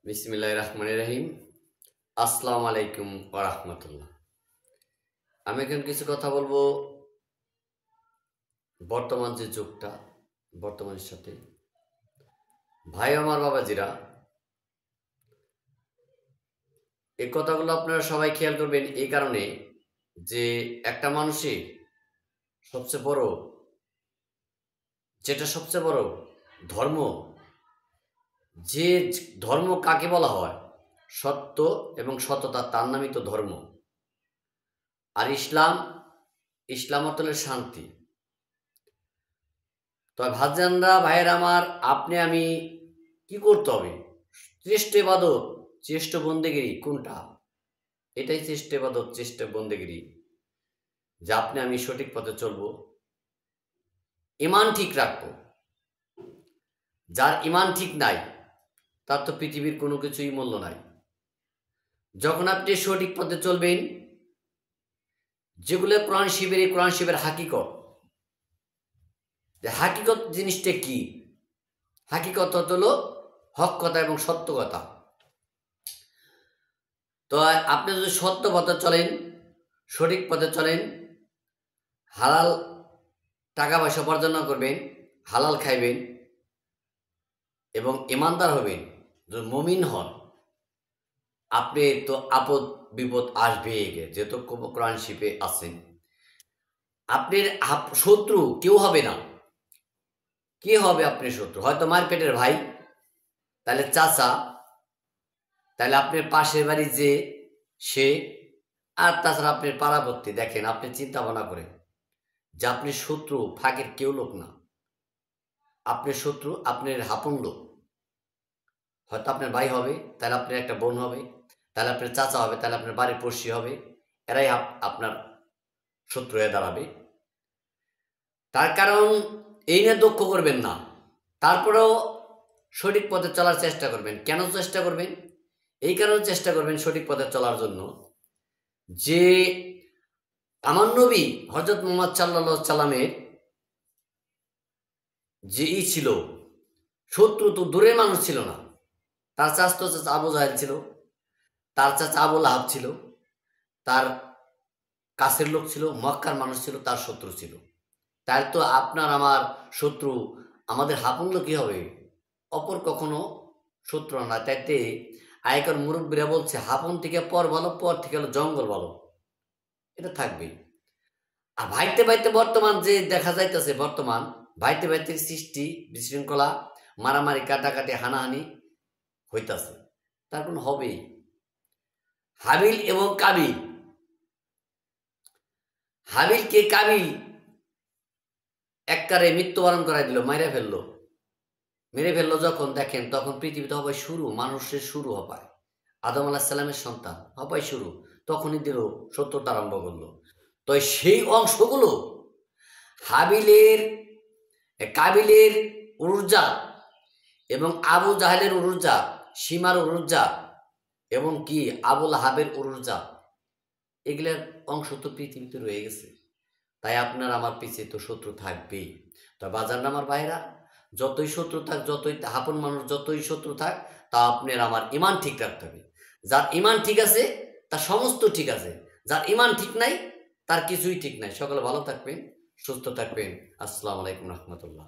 বিসমিল্লাহির রহমানির রহিম। আসসালামু আলাইকুম ওয়া রাহমাতুল্লাহ। আমি এখন কিছু কথা বলবো বর্তমান যে যুগটা, বর্তমানের সাথে। ভাই আমার বাবাজিরা, এই কথাগুলো আপনারা সবাই খেয়াল করবেন এই কারণে যে একটা মানুষের সবচেয়ে বড় সবচেয়ে বড় ধর্ম, যে ধর্ম কাকে বলা হয়? সত্য এবং সততা, তার নামই তো ধর্ম। আর ইসলাম অর্থ হলো শান্তি। তো ভাইজানরা, ভাইয়ের আমার, আপনি আমি কি করতে হবে? শ্রেষ্ঠ ইবাদত, শ্রেষ্ঠ বন্দেগিরি কোনটা? এটাই শ্রেষ্ঠ ইবাদত, শ্রেষ্ঠ বন্দেগিরি, যে আপনি আমি সঠিক পথে চলবো, ঈমান ঠিক রাখবো। যার ঈমান ঠিক নাই, তার তো পৃথিবীর কোনো কিছুই মূল্য নাই। যখন আপনি সঠিক পথে চলবেন, যেগুলো কোরআন শিবের হাকিকত, যে হাকিকত জিনিসটা কি? হাকিকত হলো হক কথা এবং সত্য কথা। তো আপনি যদি সত্য পথে চলেন, সঠিক পথে চলেন, হালাল টাকা পয়সা উপার্জন করবেন, হালাল খাইবেন এবং ইমানদার হবেন, যদি মুমিন হন, আপনি তো আপদ বিপদ আসবে, যেহেতু কোরআন শিপে আছেন। আপনার শত্রু কেউ হবে না। কে হবে আপনার শত্রু? হয়তো মারপেটের ভাই, তাহলে চাচা, তাহলে আপনার পাশের বাড়ি যে সে, আর তাছাড়া আপনার পাড়াবর্তী। দেখেন, আপনি চিন্তা ভাবনা করেন যে আপনার শত্রু ফাঁকের কেউ লোক না। আপনার শত্রু আপনার আপন লোক। হয়তো আপনার ভাই হবে, তাহলে আপনার একটা বোন হবে, তাহলে আপনার চাচা হবে, তাহলে আপনার বাড়ির পড়শি হবে। এরাই আপনার শত্রু হয়ে দাঁড়াবে। তার কারণ এই নিয়ে দুঃখ করবেন না, তারপরেও সঠিক পথে চলার চেষ্টা করবেন। কেন চেষ্টা করবেন? এই কারণে চেষ্টা করবেন সঠিক পথে চলার জন্য, যে আমার নবী হযরত মুহাম্মদ সাল্লাল্লাহু আলাইহি সাল্লামের যে ছিল, শত্রু তো দূরের মানুষ ছিল না। তার চাচা আবু জাহেল ছিল, তার চাচা আবু লাহাব ছিল, তার কাছের লোক ছিল, মক্কার মানুষ ছিল, তার শত্রু ছিল। তাই তো আপনার আমার শত্রু আমাদের আপন লোক কি হবে? অপর কখনো শত্রু না। তাইতে আগেকার মুরব্বীরা বলছে, আপন থেকে পর ভালো, পর থেকে হলো জঙ্গল ভালো। এটা থাকবেই। আর ভাইতে ভাইতে বর্তমান যে দেখা যাইতেছে, বর্তমান ভাইতে ভাইতে সৃষ্টি, বিশৃঙ্খলা, মারামারি, কাটাকাটি, হানাহানি হইতাছে, তার কোন হবেই। হাবিল এবং কাবিল, হাবিলকে কাবিল এককারে মৃত্যুবরণ করাই দিল, মেরে ফেললো যখন, দেখেন তখন পৃথিবীতে হবাই শুরু, মানুষের শুরু হবায়। আদম আলাইহিস সালামের সন্তান হবাই শুরু, তখনই দিল সত্যতা আরম্ভ করলো। তো সেই অংশগুলো কাবিলের উরুজা এবং আবু জাহেলের উরুজা, সীমার উরুজা এবং কি আবুল হাবের উরুজা, এগুলার অংশ তো পৃথিবীতে রয়ে গেছে। তাই আপনার আমার পিছিয়ে তো শত্রু থাকবেই। তো বাজার আমার ভাইরা, যতই শত্রু থাক, যতই আপন মানুষ, যতই শত্রু থাক, তা আপনার আমার ঈমান ঠিক রাখতে হবে। যার ঈমান ঠিক আছে তার সমস্ত ঠিক আছে, যার ঈমান ঠিক নাই তার কিছুই ঠিক নাই। সকলে ভালো থাকবেন, সুস্থ থাকবেন। আসসালামু আলাইকুম রহমতুল্লাহ।